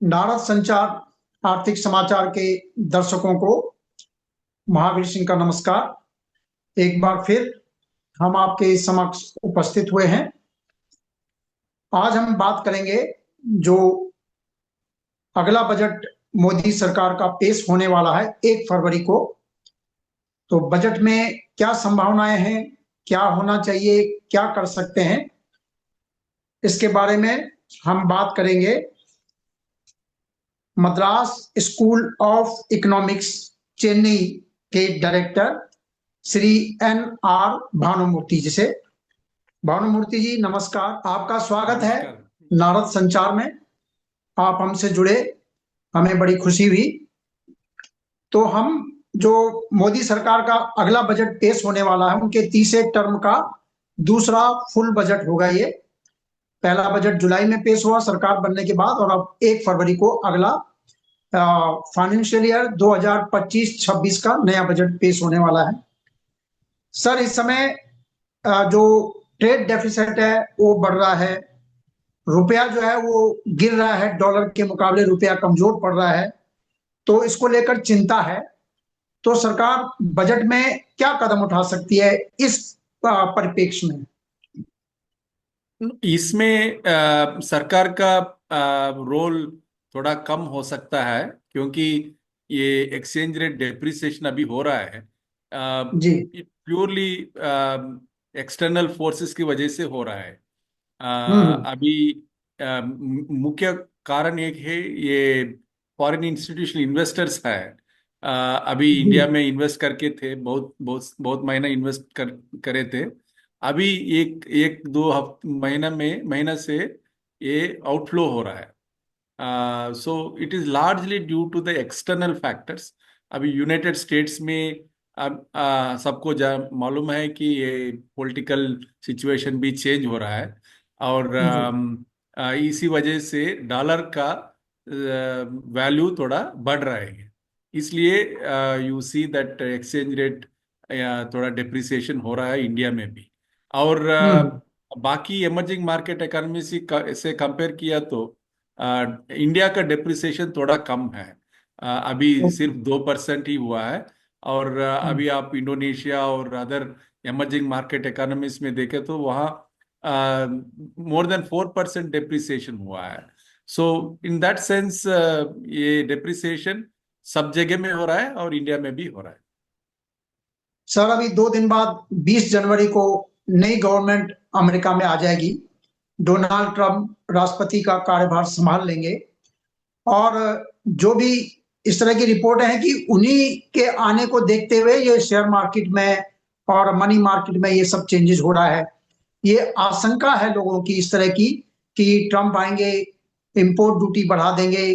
नारद संचार आर्थिक समाचार के दर्शकों को महावीर सिंह का नमस्कार। एक बार फिर हम आपके समक्ष उपस्थित हुए हैं। आज हम बात करेंगे जो अगला बजट मोदी सरकार का पेश होने वाला है 1 फरवरी को। तो बजट में क्या संभावनाएं हैं, क्या होना चाहिए, क्या कर सकते हैं, इसके बारे में हम बात करेंगे Madras school of economics Chennai के डायरेक्टर श्री NR भानुमूर्ति जी से। भानुमूर्ति जी नमस्कार, आपका स्वागत है नमस्कार। नारद संचार में। आप हमसे जुड़े, हमें बड़ी खुशी हुई। तो हम जो मोदी सरकार का अगला बजट पेश होने वाला है, उनके तीसरे टर्म का दूसरा फुल बजट होगा ये। पहला बजट जुलाई में पेश हुआ सरकार बनने के बाद, और अब 1 फरवरी को अगला फाइनेंशियल ईयर 2025-26 का नया बजट पेश होने वाला है। सर, इस समय जो ट्रेड डेफिसिट है वो बढ़ रहा है, रुपया जो है वो गिर रहा है, डॉलर के मुकाबले रुपया कमजोर पड़ रहा है, तो इसको लेकर चिंता है। तो सरकार बजट में क्या कदम उठा सकती है इस परिप्रेक्ष्य में? इसमें सरकार का रोल थोड़ा कम हो सकता है, क्योंकि ये एक्सचेंज रेट डेप्रिसिएशन अभी हो रहा है। जी। प्योरली एक्सटर्नल फोर्सेस की वजह से हो रहा है। हम्म। अभी मुख्य कारण एक है, ये फॉरेन इंस्टीट्यूशनल इन्वेस्टर्स है। अभी जी। इंडिया में इन्वेस्ट करके थे, बहुत बहुत बहुत महीना इन्वेस्ट करे थे। अभी एक एक दो महीना से ये आउटफ्लो हो रहा है। So it is largely due to the external factors. अभी यूनाइटेड स्टेट्स में अब सबको मालूम है कि ये पॉलिटिकल सिचुएशन भी चेंज हो रहा है, और जी। इसी वजह से डॉलर का वैल्यू थोड़ा बढ़ रहा है। इसलिए you see that exchange rate थोड़ा डिप्रिसिएशन हो रहा है इंडिया में भी। और हम्म। बाकी इमर्जिंग मार्केट इकोनॉमी से कंपेयर किया तो इंडिया का डिप्रिसिएशन थोड़ा कम है। अभी ओके। सिर्फ 2% ही हुआ है। और हम्म। अभी आप इंडोनेशिया और अदर इमर्जिंग मार्केट इकोनॉमीज में देखें तो वहाँ मोर देन 4% डिप्रिसिएशन हुआ है। सो इन दैट सेंस ये डिप्रिसिएशन सब जगह में हो रहा है और इंडिया में भी हो रहा है। सर, अभी 2 दिन बाद 20 जनवरी को नई गवर्नमेंट अमेरिका में आ जाएगी। डोनाल्ड ट्रंप राष्ट्रपति का कार्यभार संभाल लेंगे, और जो भी इस तरह की रिपोर्टें हैं कि उन्हीं के आने को देखते हुए ये शेयर मार्केट में और मनी मार्केट में ये सब चेंजेस हो रहा है। ये आशंका है लोगों की इस तरह की कि ट्रंप आएंगे, इंपोर्ट ड्यूटी बढ़ा देंगे,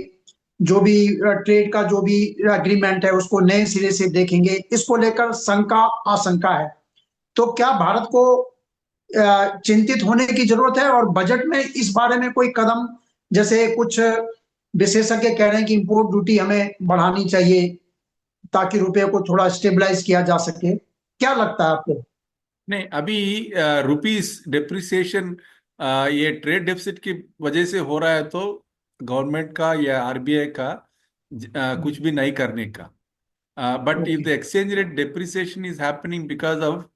जो भी ट्रेड का जो भी एग्रीमेंट है उसको नए सिरे से देखेंगे। इसको लेकर शंका आशंका है। तो क्या भारत को चिंतित होने की जरूरत है, और बजट में इस बारे में कोई कदम, जैसे कुछ विशेषज्ञ कह रहे हैं कि इंपोर्ट ड्यूटी हमें बढ़ानी चाहिए ताकि रुपये को थोड़ा स्टेबलाइज किया जा सके, क्या लगता है आपको? नहीं, अभी रुपीस डिप्रिसिएशन ये ट्रेड डेफिसिट की वजह से हो रहा है, तो गवर्नमेंट का या आरबीआई का कुछ भी नहीं करने का। But if okay. The exchange rate depreciation is happening because of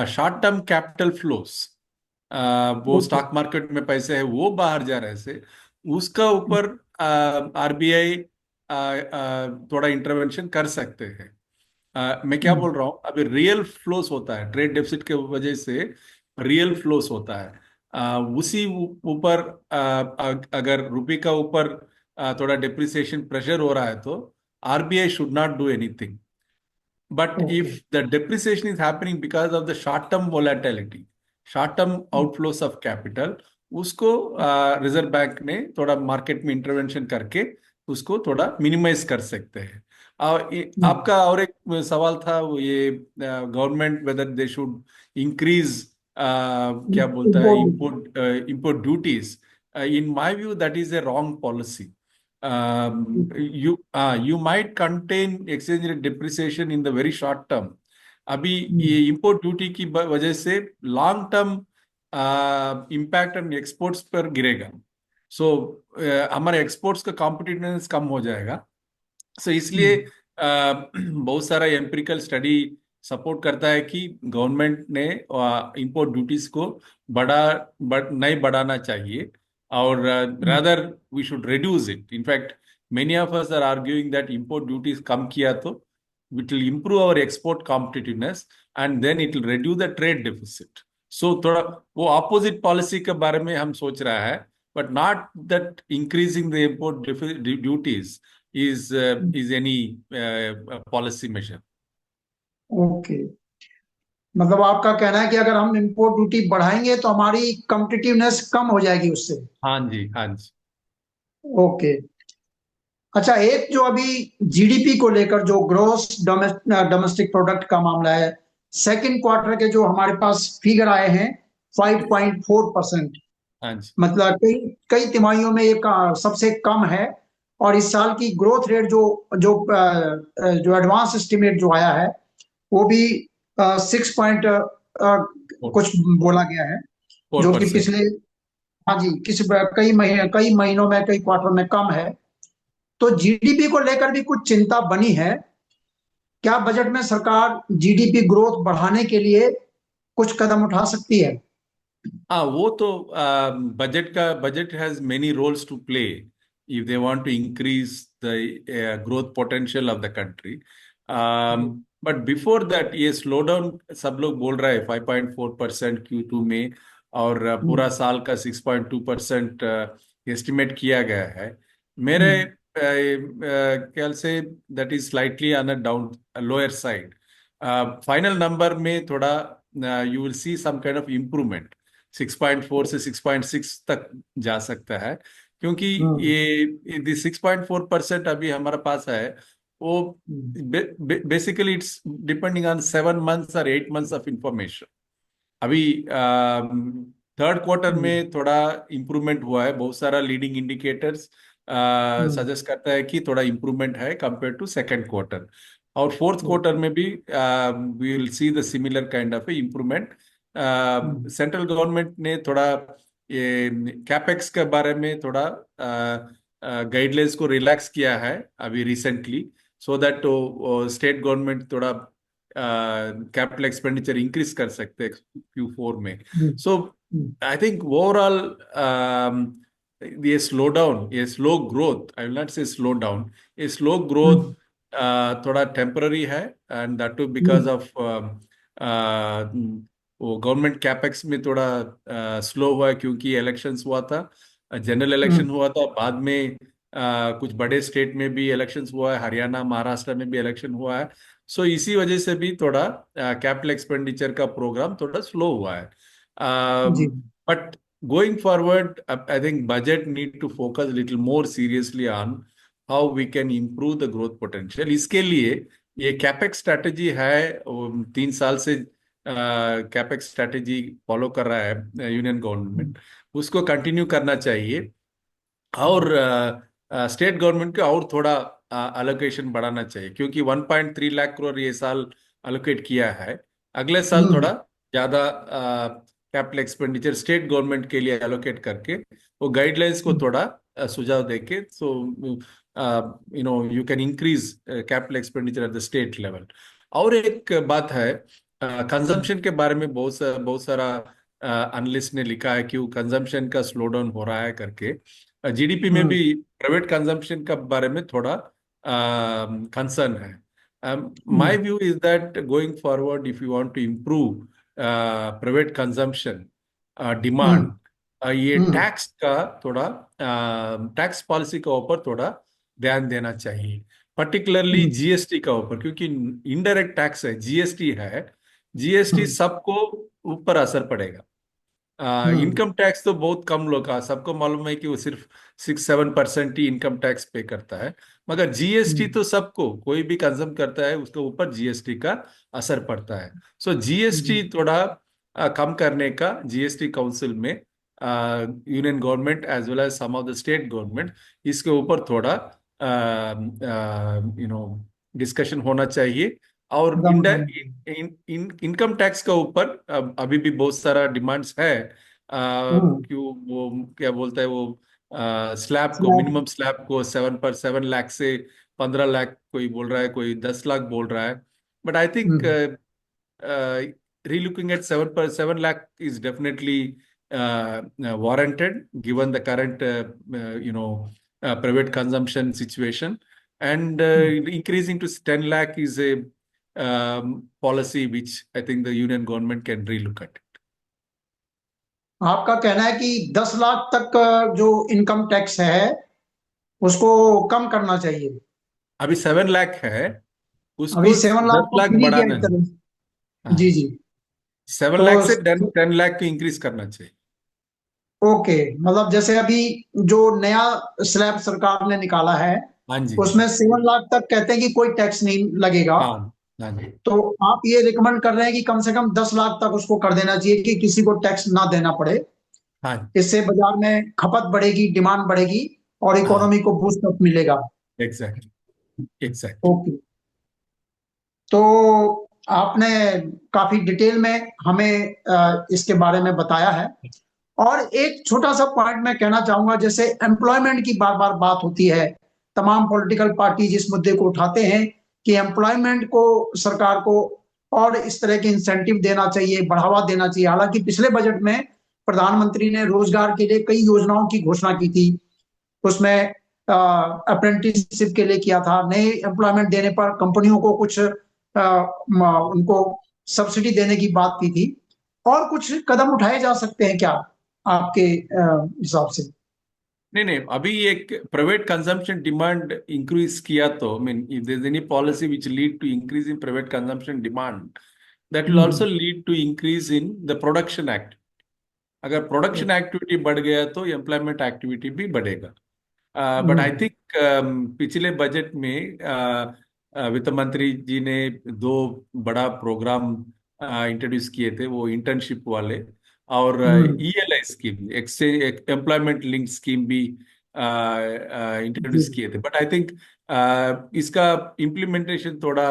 short term capital flows, वो ओके। स्टॉक मार्केट में पैसे है वो बाहर जा रहे से, उसका ऊपर आरबीआई थोड़ा इंटरवेंशन कर सकते हैं। मैं क्या बोल रहा हूँ, अभी रियल फ्लोस होता है ट्रेड डेफिसिट के वजह से, रियल फ्लोस होता है। उसी ऊपर अगर रुपये का ऊपर थोड़ा डिप्रिसिएशन प्रेशर हो रहा है तो RBI should not do anything. But okay. if the depreciation is happening because of the short-term volatility, short-term outflows of capital, उसको रिजर्व बैंक ने थोड़ा मार्केट में इंटरवेंशन करके उसको थोड़ा मिनिमाइज कर सकते हैं। आपका और एक सवाल था, वो ये government whether they should increase क्या बोलता है, import. Import duties. In my view that is a wrong policy. you might contain exchange rate depreciation in the very short term. अभी ये इंपोर्ट ड्यूटी की वजह से long term impact on exports पर गिरेगा। सो हमारे एक्सपोर्ट्स का कॉम्पिटिटिवनेस कम हो जाएगा। सो इसलिए हम्म, बहुत सारा एम्पिरिकल स्टडी सपोर्ट करता है कि गवर्नमेंट ने इंपोर्ट ड्यूटीज को नहीं बढ़ाना चाहिए, और hmm, rather we should reduce it. In fact many of us are arguing that import duties कम किया तो it will improve our export competitiveness, and then it will reduce the trade deficit. सो थोड़ा वो ऑपोजिट पॉलिसी के बारे में हम सोच रहा है, but not that increasing the import duties hmm. is any policy measure. Okay, मतलब आपका कहना है कि अगर हम इंपोर्ट ड्यूटी बढ़ाएंगे तो हमारी कम्पिटिटिवनेस कम हो जाएगी उससे। हाँ जी, हाँ जी। ओके। अच्छा, एक जो अभी जीडीपी को लेकर जो ग्रोस डोमेस्टिक प्रोडक्ट का मामला है, सेकंड क्वार्टर के जो हमारे पास फिगर आए हैं 5.4%, हाँ जी। मतलब कई कई तिमाहियों में एक सबसे कम है। और इस साल की ग्रोथ रेट जो जो जो एडवांस एस्टिमेट जो आया है वो भी 6 पॉइंट कुछ बोला गया है, फोर जो कि परसेंट पिछले, हाँ जी, कई महीनों में, कई क्वार्टर में कम है। तो जीडीपी को लेकर भी कुछ चिंता बनी है। क्या बजट में सरकार जीडीपी ग्रोथ बढ़ाने के लिए कुछ कदम उठा सकती है? हाँ, वो तो budget has many roles to play if they want to increase the growth potential of the country. But before that ये स्लो डाउन सब लोग बोल रहे हैं 5.4% Q2 में, और पूरा हम्म, साल का 6.2% एस्टिमेट किया गया है। मेरे हम्म, ख्याल से that is slightly on a down lower side. Final number में थोड़ा you will see some kind of improvement, 6.4 से 6.6 तक जा सकता है, क्योंकि हम्म, ये 6.4% अभी हमारे पास है। वो hmm, basically it's depending on 7 months और 8 months ऑफ इंफॉर्मेशन। अभी थर्ड क्वार्टर हम्म, में थोड़ा इम्प्रूवमेंट हुआ है, बहुत सारा लीडिंग इंडिकेटर्स हम्म, सजेस्ट करता है कि थोड़ा इम्प्रूवमेंट है कंपेयर टू सेकंड क्वार्टर। और फोर्थ हम्म, क्वार्टर में भी we will see the similar kind of improvement. Hmm, central government ने थोड़ा ये कैपेक्स के बारे में थोड़ा गाइडलाइंस को रिलैक्स किया है अभी recently, so that state government थोड़ा कैपिटल एक्सपेंडिचर इंक्रीज कर सकते हैं Q4 में। Hmm, so hmm, I think overall ये स्लो डाउन, ये slow growth, I will not say slow down, ये स्लो ग्रोथ हम्म, थोड़ा टेम्पररी है, and that too because hmm, of वो गवर्नमेंट कैपेक्स में थोड़ा स्लो हुआ है, क्योंकि इलेक्शंस हुआ था, जनरल इलेक्शन हम्म, हुआ था, बाद में कुछ बड़े स्टेट में भी इलेक्शंस हुआ है, हरियाणा महाराष्ट्र में भी इलेक्शन हुआ है। सो इसी वजह से भी थोड़ा कैपिटल एक्सपेंडिचर का प्रोग्राम थोड़ा स्लो हुआ है। जी, but going forward I think budget need to focus little more seriously on how we can improve the growth potential. इसके लिए ये कैपेक्स स्ट्रैटेजी है, 3 साल से कैपेक्स स्ट्रैटेजी फॉलो कर रहा है यूनियन हम्म, गवर्नमेंट, उसको कंटिन्यू करना चाहिए। और हम्म, स्टेट गवर्नमेंट को और थोड़ा अलोकेशन बढ़ाना चाहिए, क्योंकि 1.3 लाख करोड़ ये साल अलोकेट किया है। अगले साल हम्म, थोड़ा ज्यादा कैपिटल एक्सपेंडिचर स्टेट गवर्नमेंट के लिए अलोकेट करके वो गाइडलाइंस को हम्म, थोड़ा सुझाव देके, so you can increase capital expenditure at the state level. और एक बात है, कंजम्पशन के बारे में बहुत सारा एनालिस्ट ने लिखा है कि वो कंजम्पशन का स्लो डाउन हो रहा है करके। जीडीपी में हम्म, भी प्राइवेट कंजम्पशन का बारे में थोड़ा कंसर्न है। My hmm, view is that going forward if you want to improve private consumption hmm, demand, ये हम्म, टैक्स का थोड़ा टैक्स पॉलिसी के ऊपर थोड़ा ध्यान देना चाहिए, पर्टिकुलरली हम्म, जीएसटी का ऊपर, क्योंकि इनडायरेक्ट टैक्स है, जीएसटी है। जीएसटी हम्म, सबको ऊपर असर पड़ेगा। हम्म, इनकम टैक्स तो बहुत कम लोग का, सबको मालूम है कि वो सिर्फ 6-7% ही इनकम टैक्स पे करता है, मगर जीएसटी हम्म, तो सबको, कोई भी कंज्यूम करता है उसके ऊपर जीएसटी का असर पड़ता है। सो जीएसटी जी, थोड़ा कम करने का जीएसटी काउंसिल में union government as well as some of the state government, इसके ऊपर थोड़ा डिस्कशन होना चाहिए। और कदम उठाना चाहिए। इनकम टैक्स का ऊपर अभी भी बहुत सारा डिमांड्स है। हम्म, क्यों वो क्या बोलता है वो स्लैब को, मिनिमम स्लैब को 7 से 15 लाख कोई बोल रहा है, कोई 10 लाख बोल रहा है. But I think relooking at 7 lakh is definitely warranted given the current private consumption situation, and increasing to 10 lakh is a policy which I think the union government can relook at. आपका कहना है कि 10 लाख तक जो income tax है उसको कम करना चाहिए. अभी 7 लाख है, उसको अभी 7 लाख 10 को लाख फ्री किया बढ़ाना एक है. तरह. जी हाँ, जी. 7 लाख से तो 10 लाख को इंक्रीज करना चाहिए. ओके, मतलब जैसे अभी जो नया स्लैब सरकार ने निकाला है हाँ जी. उसमें 7 लाख तक कहते हैं कि कोई टैक्स नहीं लगेगा. हाँ. हाँ जी. तो आप ये रिकमेंड कर रहे हैं कि कम से कम 10 लाख तक उसको कर देना चाहिए कि किसी को टैक्स ना देना पड़े. हाँ. इससे बाजार में खपत बढ़ेगी, डिमांड बढ़ेगी और हाँ. इकोनॉमी को बूस्ट अप मिलेगा. एग्जैक्टली. एग्जैक्टली. ओके. तो आपने काफी डिटेल में हमें इसके बारे में बताया है. और एक छोटा सा पॉइंट मैं कहना चाहूंगा, जैसे एम्प्लॉयमेंट की बार बार बात होती है, तमाम पॉलिटिकल पार्टी जिस मुद्दे को उठाते हैं कि एम्प्लॉयमेंट को सरकार को और इस तरह के इंसेंटिव देना चाहिए, बढ़ावा देना चाहिए. हालांकि पिछले बजट में प्रधानमंत्री ने रोजगार के लिए कई योजनाओं की घोषणा की थी. उसमें अप्रेंटिसशिप के लिए किया था, नए एम्प्लॉयमेंट देने पर कंपनियों को कुछ उनको सब्सिडी देने की बात की थी. और कुछ कदम उठाए जा सकते हैं क्या आपके हिसाब से? नहीं नहीं, अभी एक प्राइवेट कंजम्पशन डिमांड इंक्रीज किया तो, I mean, if there's any policy which lead to increase in private consumption demand, that will also lead to increase in the production act. अगर प्रोडक्शन एक्टिविटी बढ़ गया तो एम्प्लॉयमेंट एक्टिविटी भी बढ़ेगा. But I think पिछले budget में वित्त मंत्री जी ने 2 बड़ा प्रोग्राम इंट्रोड्यूस किए थे, वो इंटर्नशिप वाले और ELI scheme, exchange employment link scheme भी इंट्रोड्यूस किए थे. बट आई थिंक इसका इम्प्लीमेंटेशन थोड़ा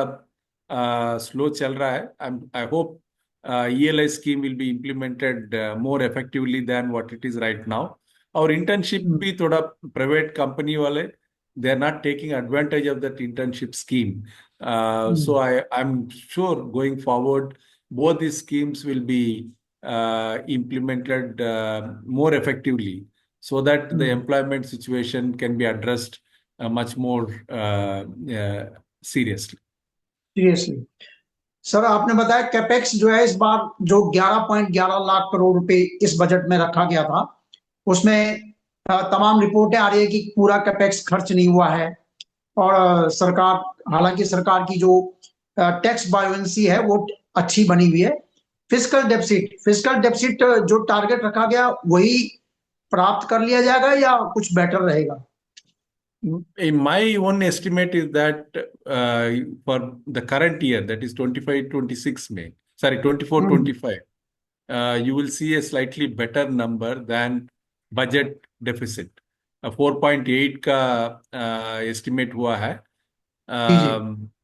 स्लो चल रहा है. I hope ELI scheme will be implemented more effectively than what it is right now. और internship भी थोड़ा private company वाले, they are not taking advantage of that internship scheme. So I'm sure going forward, both these schemes will be implemented more effectively, so that the employment situation can be addressed much more seriously. Seriously. Sir, आपने बताया capex जो है इस बार जो 11.11 लाख करोड़ रुपए इस budget में रखा गया था, उसमें तमाम रिपोर्टें आ रही है कि पूरा कैपेक्स खर्च नहीं हुआ है. और सरकार, हालांकि सरकार की जो टैक्स बायोनेंसी है वो अच्छी बनी हुई है. फिस्कल डेफिसिट जो टारगेट रखा गया वही प्राप्त कर लिया जाएगा या कुछ बेटर रहेगा? My own estimate is that for the current year, that is 25-26 May, sorry, 24-25, you will see a slightly better number than budget deficit. 4.8 का estimate हुआ है.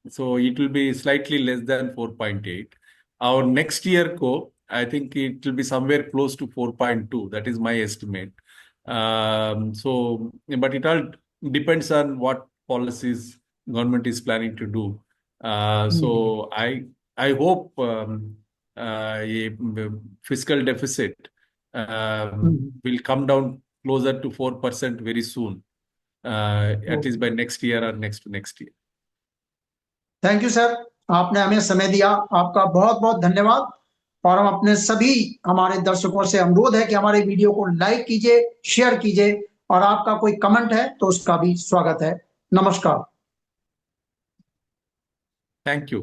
So it will be slightly less than 4.8. Our next year को, I think it will be somewhere close to 4.2. That is my estimate. So, but it all depends on what policies government is planning to do. So I hope fiscal deficit will come down closer to 4% very soon, at least by next year or next to next year. Thank you sir, आपने हमें समय दिया, आपका बहुत बहुत धन्यवाद. और हम अपने सभी हमारे दर्शकों से अनुरोध है कि हमारे वीडियो को लाइक कीजिए, शेयर कीजिए और आपका कोई कमेंट है तो उसका भी स्वागत है. नमस्कार. Thank you.